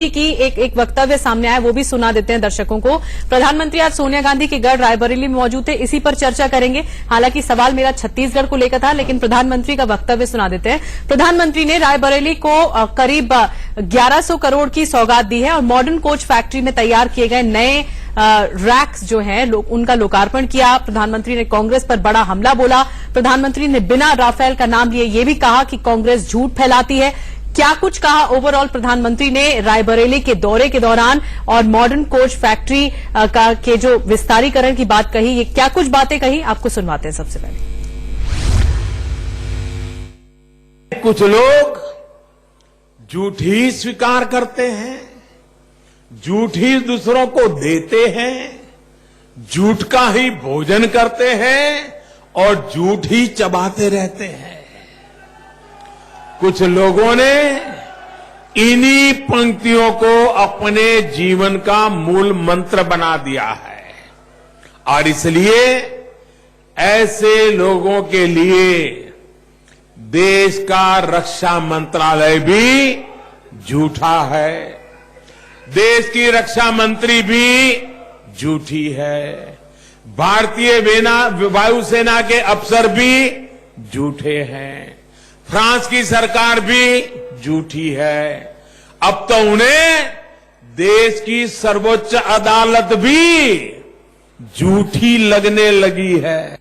की एक वक्तव्य सामने आया, वो भी सुना देते हैं दर्शकों को। प्रधानमंत्री आज सोनिया गांधी के गढ़ रायबरेली में मौजूद थे, इसी पर चर्चा करेंगे। हालांकि सवाल मेरा छत्तीसगढ़ को लेकर था, लेकिन प्रधानमंत्री का वक्तव्य सुना देते हैं। प्रधानमंत्री ने रायबरेली को करीब 1100 करोड़ की सौगात दी है और मॉडर्न कोच फैक्ट्री में तैयार किए गए नए रैक्स जो हैं उनका लोकार्पण किया। प्रधानमंत्री ने कांग्रेस पर बड़ा हमला बोला। प्रधानमंत्री ने बिना राफेल का नाम लिए ये भी कहा कि कांग्रेस झूठ फैलाती है। क्या कुछ कहा ओवरऑल प्रधानमंत्री ने रायबरेली के दौरे के दौरान, और मॉडर्न कोच फैक्ट्री के जो विस्तारीकरण की बात कही, ये क्या कुछ बातें कही, आपको सुनवाते हैं। सबसे पहले कुछ लोग झूठ ही स्वीकार करते हैं, झूठ ही दूसरों को देते हैं, झूठ का ही भोजन करते हैं और झूठ ही चबाते रहते हैं। कुछ लोगों ने इन्हीं पंक्तियों को अपने जीवन का मूल मंत्र बना दिया है और इसलिए ऐसे लोगों के लिए देश का रक्षा मंत्रालय भी झूठा है, देश की रक्षा मंत्री भी झूठी है, भारतीय वायुसेना के अफसर भी झूठे हैं, फ्रांस की सरकार भी झूठी है। अब तो उन्हें देश की सर्वोच्च अदालत भी झूठी लगने लगी है।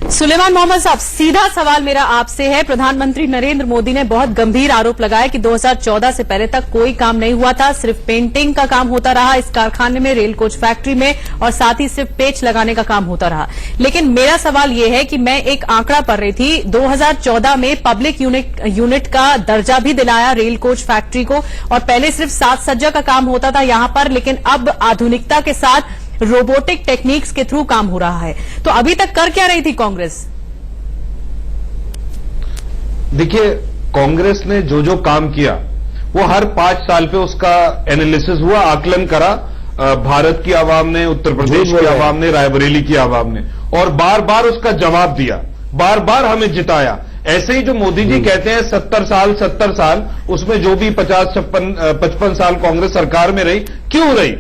सुलेमान मोहम्मद साहब, सीधा सवाल मेरा आपसे है। प्रधानमंत्री नरेंद्र मोदी ने बहुत गंभीर आरोप लगाया कि 2014 से पहले तक कोई काम नहीं हुआ था, सिर्फ पेंटिंग का काम होता रहा इस कारखाने में, रेल कोच फैक्ट्री में, और साथ ही सिर्फ पेच लगाने का काम होता रहा। लेकिन मेरा सवाल यह है कि मैं एक आंकड़ा पढ़ रही थी, 2014 में पब्लिक यूनिट का दर्जा भी दिलाया रेल कोच फैक्ट्री को, और पहले सिर्फ साज सज्जा का काम होता था यहां पर, लेकिन अब आधुनिकता के साथ रोबोटिक टेक्निक्स के थ्रू काम हो रहा है। तो अभी तक कर क्या रही थी कांग्रेस? देखिए, कांग्रेस ने जो जो काम किया वो हर 5 साल पे उसका एनालिसिस हुआ, आकलन करा। भारत की आवाम ने, उत्तर प्रदेश की आवाम ने, रायबरेली की आवाम ने, और बार बार उसका जवाब दिया, बार बार हमें जिताया। ऐसे ही जो मोदी जी कहते हैं 70 साल, उसमें जो भी 55 साल कांग्रेस सरकार में रही, क्यों रही?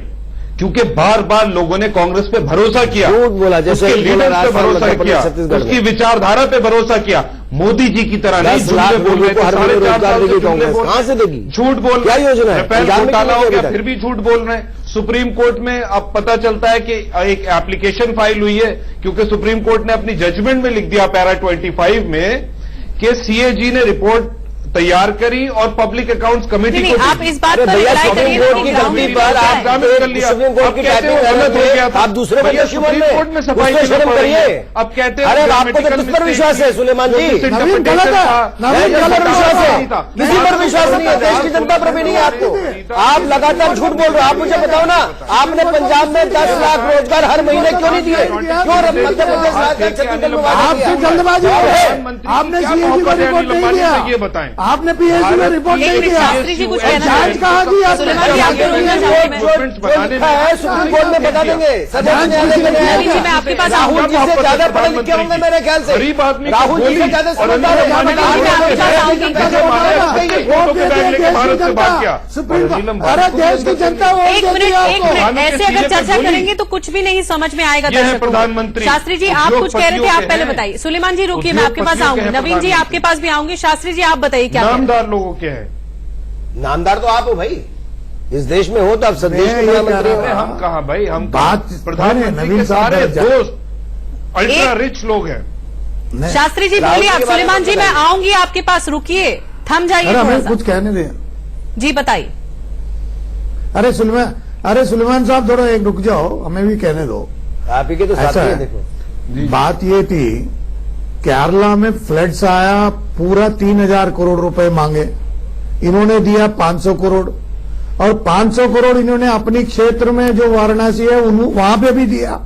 क्योंकि बार बार लोगों ने कांग्रेस पे भरोसा किया, उसके लीडर्स पे भरोसा किया, उसकी विचारधारा पे भरोसा किया। मोदी जी की तरह नहीं झूठ बोल रहे थे, 4.5 साल से कहां से देगी? झूठ बोल रहे हैं, रफेल घोटाला हो गया फिर भी झूठ बोल रहे हैं। सुप्रीम कोर्ट में अब पता चलता है कि एक एप्लीकेशन फाइल हुई है, क्योंकि सुप्रीम कोर्ट ने अपनी जजमेंट में लिख दिया पैरा 25 में कि सीएजी ने रिपोर्ट तैयार करी और पब्लिक अकाउंट्स कमेटी को आप इस बात पर सुप्रीम कोर्ट की गलती पर आप सुप्रीम कोर्ट की टाइपिंग गलत हो गया था, आप दूसरे सुप्रीम कोर्ट में सफाई करिए। अब कहते हैं अरे आपको तो किस पर विश्वास है सुलेमान जी? नवीन गलत विश्वास है, किसी पर विश्वास नहीं है, देश की जनता पर भी नहीं है आपको। आप लगातार झूठ बोल रहे हो। आप मुझे बताओ ना, आपने पंजाब में 10 लाख रोजगार हर महीने क्यों नहीं दिए? क्यों मध्य प्रदेश छत्तीसगढ़ में आपकी जल्दबाजी है? आपने सीएजी को रिपोर्ट नहीं दिया, ये बताएं। आपने पीएचडी में रिपोर्ट नहीं दिया, जांच कहा की आपने? सुप्रीम कोर्ट में बता देंगे, सर्वोच्च न्यायालय में न्यायाधीश। मैं आपके पास राहुल जी से ज्यादा पढ़े लिखे होंगे मेरे ख्याल से, राहुल जी से ज्यादा समझदार है देश की जनता। एक मिनट, ऐसे अगर चर्चा करेंगे तो कुछ भी नहीं समझ में आएगा दर्शकों। प्रधानमंत्री शास्त्री जी, आप कुछ कह रहे थे, आप पहले बताइए। सुलेमान जी रुकिए, मैं आपके पास आऊंगी। नवीन जी आपके पास भी आऊंगी। शास्त्री जी आप बताइए क्या नामदार लोगों के हैं? नामदार तो आप हो भाई, इस देश में हो तो आप संदेश प्रधानमंत्री हो। हम कहा भाई, हम बात प्रधानमंत्री के सारे दोस्त अल्ट्रा रिच लोग हैं। शास्त्री जी बोलिए आप। सुलेमान जी मैं आऊंगी आपके पास, रुकिए, थम जाइए। हमें कुछ कहने दें जी, बताइए। अरे सुलेमान साहब थोड़ा एक रुक जाओ, हमें भी कहने दो। आप ही के तो साथी हैं। देखो बात ये थी, केरला में फ्लड्स आया, पूरा 3000 करोड़ रुपए मांगे, इन्होंने दिया 500 करोड़, और 500 करोड़ इन्होंने अपनी क्षेत्र में जो वाराणसी है वहां पे भी दिया।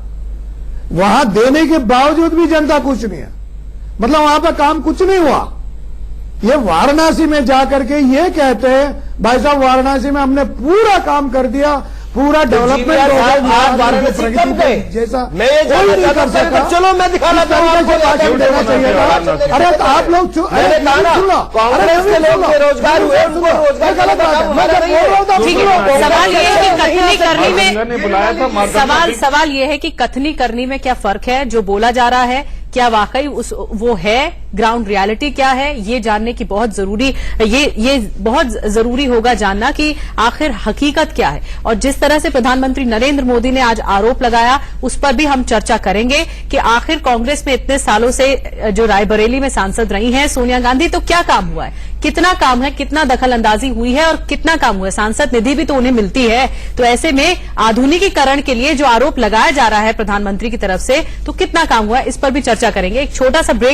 वहां देने के बावजूद भी जनता खुश नहीं है, मतलब वहां पे काम कुछ नहीं हुआ। ये वाराणसी में जाकर के ये कहते हैं भाई साहब वाराणसी में हमने पूरा काम कर दिया, पूरा डेवलपमेंट साहब, आप होगा, वाराणसी प्रगति कब गए? जैसा मैं ये कोई नहीं जानना कर चाहता था, सकता। चलो मैं दिखाना इस तरीके से भाषण देना चाहिए था। अरे तो आप लोग मैंने कहा ना, कांग्रेस के लोग बेरोजगार हुए, उनको रोजगार का काम हमारा नहीं है। ठीक है, सवाल ये है कि कथनी करनी ने बुलाया था में मार्केट सवाल ये है कि कथनी करनी में क्या फर्क है, जो बोला जा रहा है क्या वाकई वो है, ग्राउंड रियलिटी क्या है, ये जानने की बहुत जरूरी, ये बहुत जरूरी होगा जानना कि आखिर हकीकत क्या है। और जिस तरह से प्रधानमंत्री नरेंद्र मोदी ने आज आरोप लगाया, उस पर भी हम चर्चा करेंगे कि आखिर कांग्रेस में इतने सालों से जो रायबरेली में सांसद रही हैं सोनिया गांधी, तो क्या काम हुआ है, कितना काम है, कितना दखल अंदाजी हुई है और कितना काम हुआ है। सांसद निधि भी तो उन्हें मिलती है। तो ऐसे में आधुनिकीकरण के लिए जो आरोप लगाया जा रहा है प्रधानमंत्री की तरफ से, तो कितना काम हुआ है, इस पर भी चर्चा करेंगे। एक छोटा सा ब्रेक